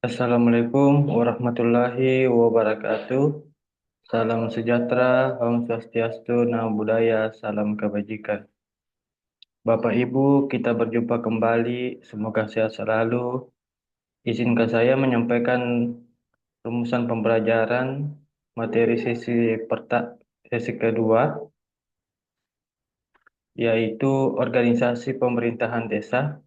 Assalamualaikum warahmatullahi wabarakatuh. Salam sejahtera, Om Swastiastu, Namo Buddhaya, salam kebajikan. Bapak Ibu, kita berjumpa kembali. Semoga sehat selalu. Izinkan saya menyampaikan rumusan pembelajaran materi sesi kedua, yaitu organisasi pemerintahan desa.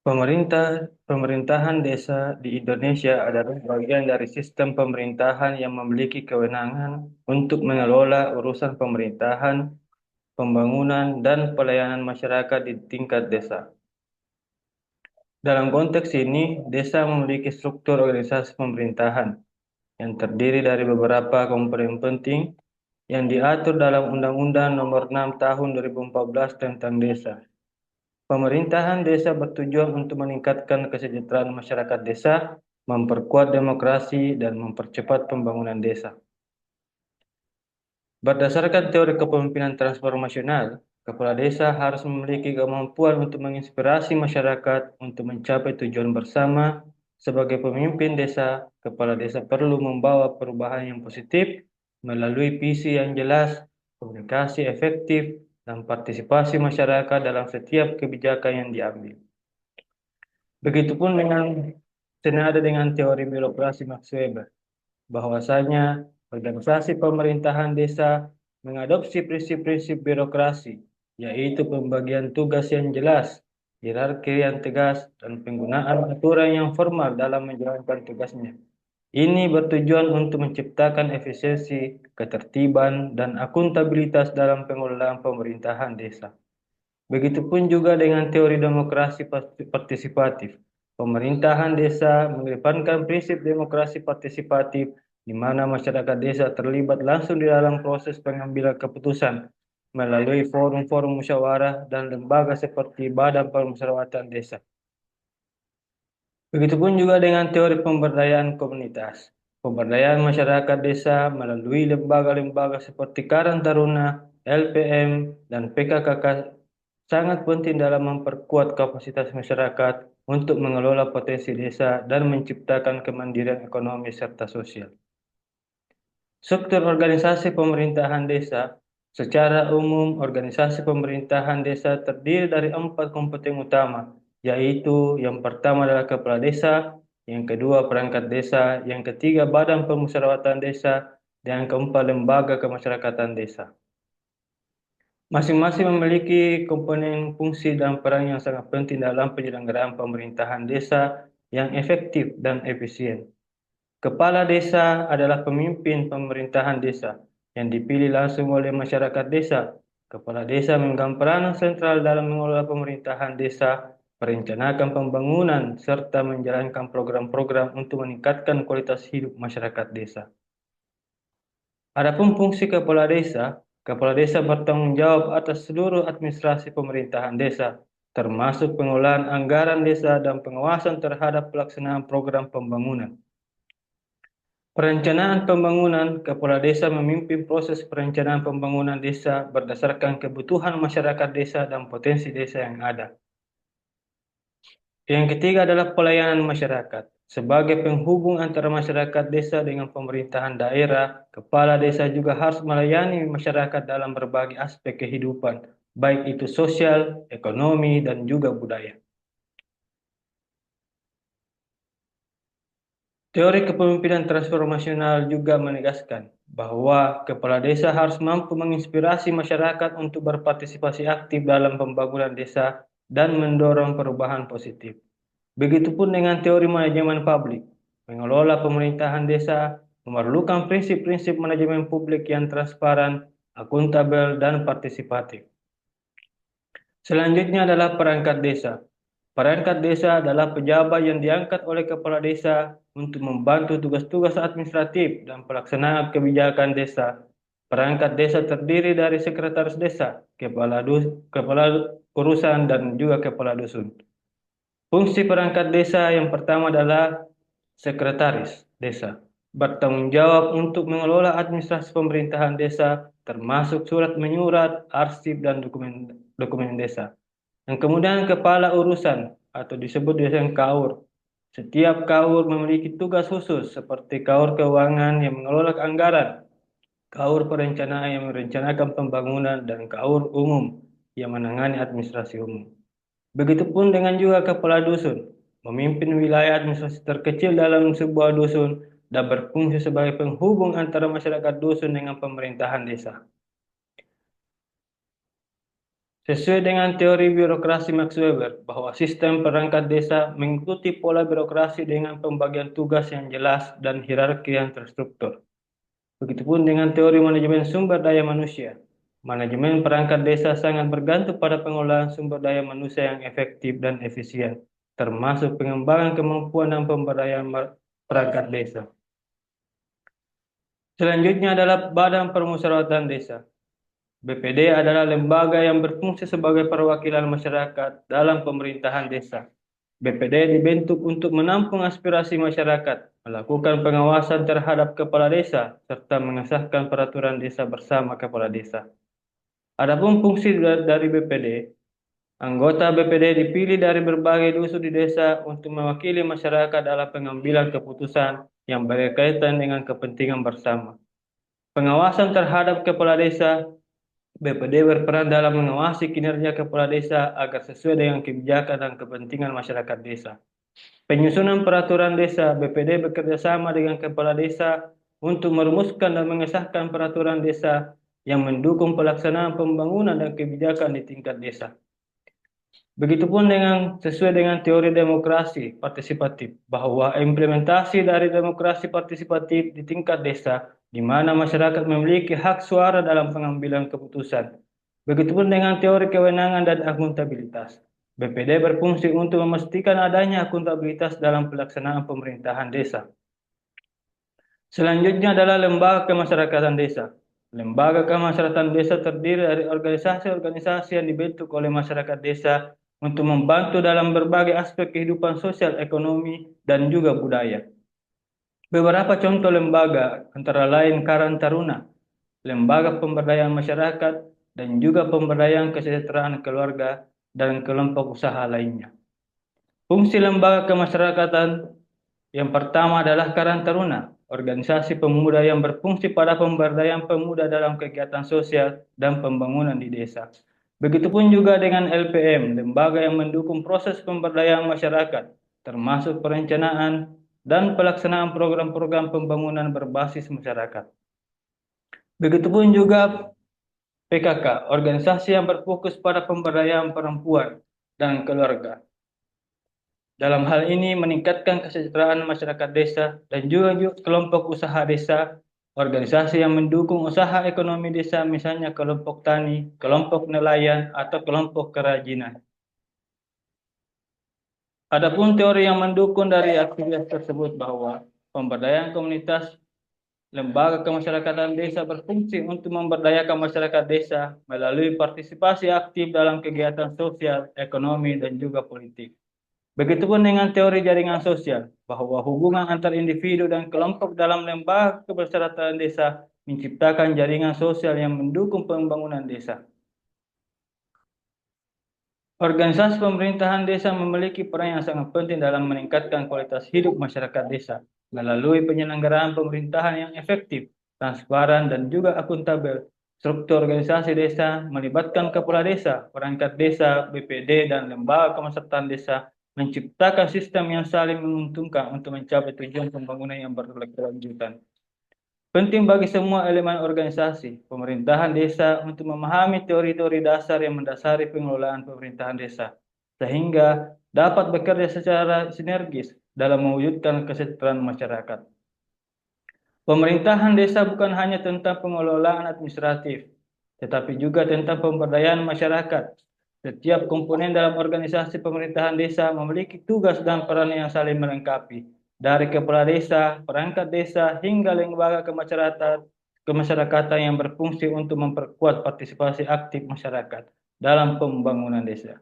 Pemerintahan desa di Indonesia adalah bagian dari sistem pemerintahan yang memiliki kewenangan untuk mengelola urusan pemerintahan, pembangunan, dan pelayanan masyarakat di tingkat desa. Dalam konteks ini, desa memiliki struktur organisasi pemerintahan yang terdiri dari beberapa komponen penting yang diatur dalam Undang-Undang Nomor 6 Tahun 2014 tentang Desa. Pemerintahan desa bertujuan untuk meningkatkan kesejahteraan masyarakat desa, memperkuat demokrasi, dan mempercepat pembangunan desa. Berdasarkan teori kepemimpinan transformasional, kepala desa harus memiliki kemampuan untuk menginspirasi masyarakat untuk mencapai tujuan bersama. Sebagai pemimpin desa, kepala desa perlu membawa perubahan yang positif melalui visi yang jelas, komunikasi efektif, dan partisipasi masyarakat dalam setiap kebijakan yang diambil. Begitupun senada dengan teori birokrasi Max Weber, bahwasanya organisasi pemerintahan desa mengadopsi prinsip-prinsip birokrasi, yaitu pembagian tugas yang jelas, hierarki yang tegas, dan penggunaan aturan yang formal dalam menjalankan tugasnya. Ini bertujuan untuk menciptakan efisiensi, ketertiban, dan akuntabilitas dalam pengelolaan pemerintahan desa. Begitupun juga dengan teori demokrasi partisipatif. Pemerintahan desa mengedepankan prinsip demokrasi partisipatif di mana masyarakat desa terlibat langsung di dalam proses pengambilan keputusan melalui forum-forum musyawarah dan lembaga seperti Badan Permusyawaratan Desa. Begitupun juga dengan teori pemberdayaan komunitas. Pemberdayaan masyarakat desa melalui lembaga-lembaga seperti Karang Taruna, LPM, dan PKKK sangat penting dalam memperkuat kapasitas masyarakat untuk mengelola potensi desa dan menciptakan kemandirian ekonomi serta sosial. Struktur organisasi pemerintahan desa. Secara umum, organisasi pemerintahan desa terdiri dari 4 komponen utama, yaitu yang pertama adalah kepala desa, yang kedua perangkat desa, yang ketiga badan permusyawaratan desa, dan yang keempat lembaga kemasyarakatan desa. Masing-masing memiliki komponen fungsi dan peran yang sangat penting dalam penyelenggaraan pemerintahan desa yang efektif dan efisien. Kepala desa adalah pemimpin pemerintahan desa yang dipilih langsung oleh masyarakat desa. Kepala desa memegang peranan sentral dalam mengelola pemerintahan desa, merencanakan pembangunan, serta menjalankan program-program untuk meningkatkan kualitas hidup masyarakat desa. Adapun fungsi kepala desa bertanggung jawab atas seluruh administrasi pemerintahan desa, termasuk pengelolaan anggaran desa dan pengawasan terhadap pelaksanaan program pembangunan. Perencanaan pembangunan, kepala desa memimpin proses perencanaan pembangunan desa berdasarkan kebutuhan masyarakat desa dan potensi desa yang ada. Yang ketiga adalah pelayanan masyarakat. Sebagai penghubung antara masyarakat desa dengan pemerintahan daerah, kepala desa juga harus melayani masyarakat dalam berbagai aspek kehidupan, baik itu sosial, ekonomi, dan juga budaya. Teori kepemimpinan transformasional juga menegaskan bahwa kepala desa harus mampu menginspirasi masyarakat untuk berpartisipasi aktif dalam pembangunan desa dan mendorong perubahan positif. Begitupun dengan teori manajemen publik. Mengelola pemerintahan desa memerlukan prinsip-prinsip manajemen publik yang transparan, akuntabel, dan partisipatif. Selanjutnya adalah perangkat desa. Perangkat desa adalah pejabat yang diangkat oleh kepala desa untuk membantu tugas-tugas administratif dan pelaksanaan kebijakan desa. Perangkat desa terdiri dari sekretaris desa, kepala urusan, dan juga kepala dusun. Fungsi perangkat desa yang pertama adalah sekretaris desa. Bertanggung jawab untuk mengelola administrasi pemerintahan desa, termasuk surat menyurat, arsip, dan dokumen desa. Yang kemudian kepala urusan atau disebut biasanya KAUR. Setiap KAUR memiliki tugas khusus seperti KAUR keuangan yang mengelola anggaran, KAUR perencanaan yang merencanakan pembangunan, dan KAUR umum yang menangani administrasi umum. Begitupun dengan juga kepala dusun, memimpin wilayah administrasi terkecil dalam sebuah dusun dan berfungsi sebagai penghubung antara masyarakat dusun dengan pemerintahan desa. Sesuai dengan teori birokrasi Max Weber, bahwa sistem perangkat desa mengikuti pola birokrasi dengan pembagian tugas yang jelas dan hierarki yang terstruktur. Begitupun dengan teori manajemen sumber daya manusia. Manajemen perangkat desa sangat bergantung pada pengelolaan sumber daya manusia yang efektif dan efisien, termasuk pengembangan kemampuan dan pemberdayaan perangkat desa. Selanjutnya adalah Badan Permusyawaratan Desa. BPD adalah lembaga yang berfungsi sebagai perwakilan masyarakat dalam pemerintahan desa. BPD dibentuk untuk menampung aspirasi masyarakat, melakukan pengawasan terhadap kepala desa, serta mengesahkan peraturan desa bersama kepala desa. Adapun fungsi dari BPD, anggota BPD dipilih dari berbagai dusun di desa untuk mewakili masyarakat dalam pengambilan keputusan yang berkaitan dengan kepentingan bersama. Pengawasan terhadap kepala desa, BPD berperan dalam mengawasi kinerja kepala desa agar sesuai dengan kebijakan dan kepentingan masyarakat desa. Penyusunan peraturan desa, BPD bekerja sama dengan kepala desa untuk merumuskan dan mengesahkan peraturan desa yang mendukung pelaksanaan pembangunan dan kebijakan di tingkat desa. Begitupun sesuai dengan teori demokrasi partisipatif, bahwa implementasi dari demokrasi partisipatif di tingkat desa, di mana masyarakat memiliki hak suara dalam pengambilan keputusan. Begitupun dengan teori kewenangan dan akuntabilitas. BPD berfungsi untuk memastikan adanya akuntabilitas dalam pelaksanaan pemerintahan desa. Selanjutnya adalah lembaga kemasyarakatan desa. Lembaga kemasyarakatan desa terdiri dari organisasi-organisasi yang dibentuk oleh masyarakat desa untuk membantu dalam berbagai aspek kehidupan sosial, ekonomi, dan juga budaya. Beberapa contoh lembaga antara lain Karang Taruna, lembaga pemberdayaan masyarakat, dan juga pemberdayaan kesejahteraan keluarga dan kelompok usaha lainnya. Fungsi lembaga kemasyarakatan yang pertama adalah Karang Taruna, organisasi pemuda yang berfungsi pada pemberdayaan pemuda dalam kegiatan sosial dan pembangunan di desa. Begitupun juga dengan LPM, lembaga yang mendukung proses pemberdayaan masyarakat, termasuk perencanaan dan pelaksanaan program-program pembangunan berbasis masyarakat. Begitupun juga PKK, organisasi yang berfokus pada pemberdayaan perempuan dan keluarga. Dalam hal ini meningkatkan kesejahteraan masyarakat desa dan juga kelompok usaha desa, organisasi yang mendukung usaha ekonomi desa, misalnya kelompok tani, kelompok nelayan, atau kelompok kerajinan. Adapun teori yang mendukung dari aktivitas tersebut bahwa pemberdayaan komunitas, lembaga kemasyarakatan desa berfungsi untuk memberdayakan masyarakat desa melalui partisipasi aktif dalam kegiatan sosial, ekonomi, dan juga politik. Begitupun dengan teori jaringan sosial, bahwa hubungan antar individu dan kelompok dalam lembaga kemasyarakatan desa menciptakan jaringan sosial yang mendukung pembangunan desa. Organisasi pemerintahan desa memiliki peran yang sangat penting dalam meningkatkan kualitas hidup masyarakat desa melalui penyelenggaraan pemerintahan yang efektif, transparan, dan juga akuntabel. Struktur organisasi desa melibatkan kepala desa, perangkat desa, BPD, dan lembaga kemasyarakatan desa menciptakan sistem yang saling menguntungkan untuk mencapai tujuan pembangunan yang berkelanjutan. Penting bagi semua elemen organisasi pemerintahan desa untuk memahami teori-teori dasar yang mendasari pengelolaan pemerintahan desa, sehingga dapat bekerja secara sinergis dalam mewujudkan kesejahteraan masyarakat. Pemerintahan desa bukan hanya tentang pengelolaan administratif, tetapi juga tentang pemberdayaan masyarakat. Setiap komponen dalam organisasi pemerintahan desa memiliki tugas dan peran yang saling melengkapi, dari kepala desa, perangkat desa, hingga lembaga kemasyarakatan yang berfungsi untuk memperkuat partisipasi aktif masyarakat dalam pembangunan desa.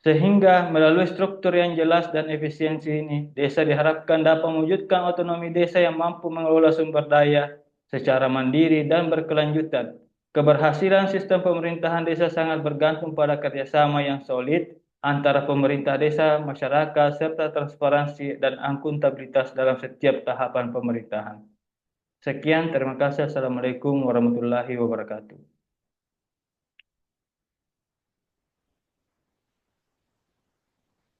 Sehingga melalui struktur yang jelas dan efisiensi ini, desa diharapkan dapat mewujudkan otonomi desa yang mampu mengelola sumber daya secara mandiri dan berkelanjutan. Keberhasilan sistem pemerintahan desa sangat bergantung pada kerjasama yang solid antara pemerintah desa, masyarakat, serta transparansi dan akuntabilitas dalam setiap tahapan pemerintahan. Sekian, terima kasih. Assalamualaikum warahmatullahi wabarakatuh.